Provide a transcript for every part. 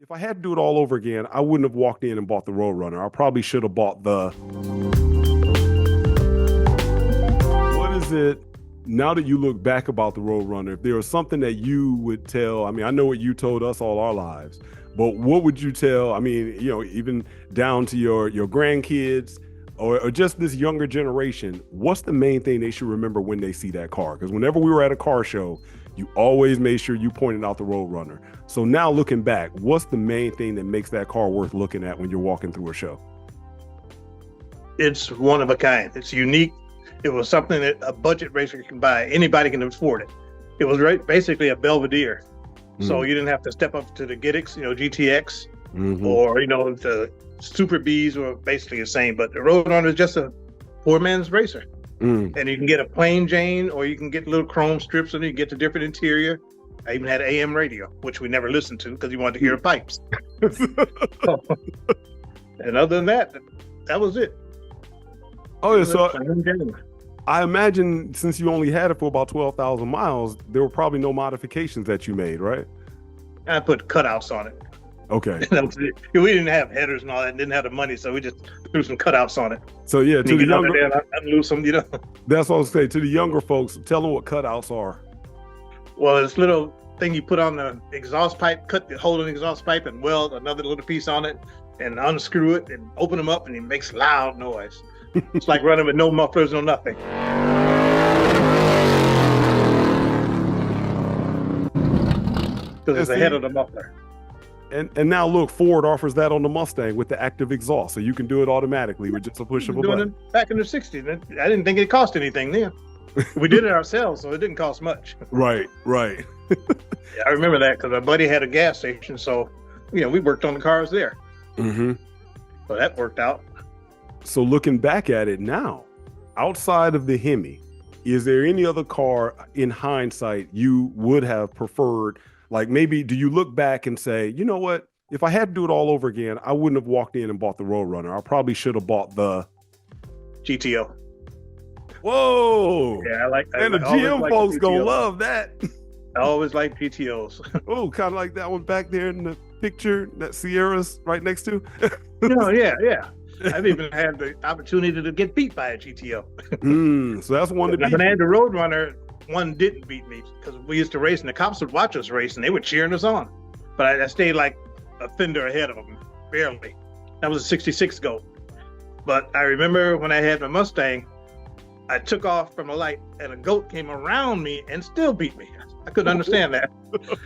If I had to do it all over again, I wouldn't have walked in and bought the Roadrunner. I probably should have bought the. What is it now that you look back about the Roadrunner? If there was something that you would tell, I mean, I know what you told us all our lives, but what would you tell? I mean, even down to your grandkids or just this younger generation, what's the main thing they should remember when they see that car? Because whenever we were at a car show, you always made sure you pointed out the Roadrunner. So now looking back, what's the main thing that makes that car worth looking at when you're walking through a show? It's one of a kind. It's unique. It was something that a budget racer can buy. Anybody can afford it. It was basically a Belvedere. So you didn't have to step up to the Gittix, GTX, or, the Super Bs were basically the same. But the Roadrunner is just a poor man's racer. And you can get a plain Jane, or you can get little chrome strips, and you get the different interior. I even had AM radio, which we never listened to because you wanted to hear the pipes. And other than that, that was it. Oh, yeah. So I imagine since you only had it for about 12,000 miles, there were probably no modifications that you made, right? I put cutouts on it. Okay. We didn't have headers and all that, and didn't have the money, so we just threw some cutouts on it. So yeah, to the younger, I lose them, That's what I was saying. To the younger folks, tell them what cutouts are. Well, it's little thing you put on the exhaust pipe, hold an exhaust pipe, and weld another little piece on it, and unscrew it, and open them up, and it makes loud noise. It's like running with no mufflers, no nothing. Because it's ahead of the muffler. And now look, Ford offers that on the Mustang with the active exhaust, so you can do it automatically with just a push of a button. Back in the 60s, I didn't think it cost anything then. We did it ourselves, so it didn't cost much. Right. Yeah, I remember that because my buddy had a gas station, so we worked on the cars there. So that worked out. So looking back at it now, outside of the Hemi, is there any other car in hindsight you would have preferred? Like maybe do you look back and say, you know what? If I had to do it all over again, I wouldn't have walked in and bought the Roadrunner. I probably should have bought the GTO. Whoa. Yeah, I like that. And the GM folks gonna love that. I always like GTOs. Oh, kind of like that one back there in the picture that Sierra's right next to. Yeah. I've even had the opportunity to get beat by a GTO. So that's one to beat. When I had the Roadrunner, one didn't beat me because we used to race and the cops would watch us race and they were cheering us on. But I stayed like a fender ahead of them, barely. That was a 66 Gold. But I remember when I had my Mustang, I took off from a light and a goat came around me and still beat me. I couldn't understand that.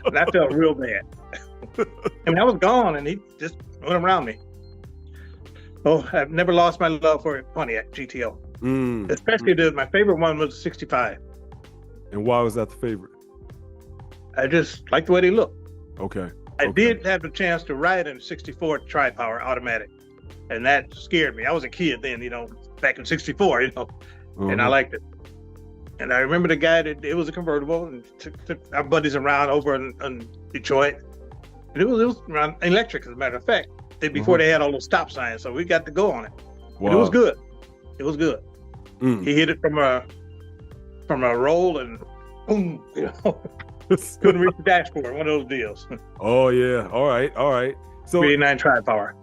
And I felt real bad. I mean, I was gone and he just went around me. Oh, I've never lost my love for Pontiac GTO. Especially my favorite one was 65. And why was that the favorite? I just like the way they look. Okay. I did have the chance to ride in a 64 tri-power automatic, and that scared me. I was a kid then, back in 64, and I liked it. And I remember the guy that it was a convertible and took our buddies around over in Detroit. And it was around electric, as a matter of fact, before they had all those stop signs. So we got to go on it. Wow. And it was good. It was good. He hit it from a roll and boom, couldn't reach the dashboard. One of those deals. Oh yeah. All right. So 389 tri-power.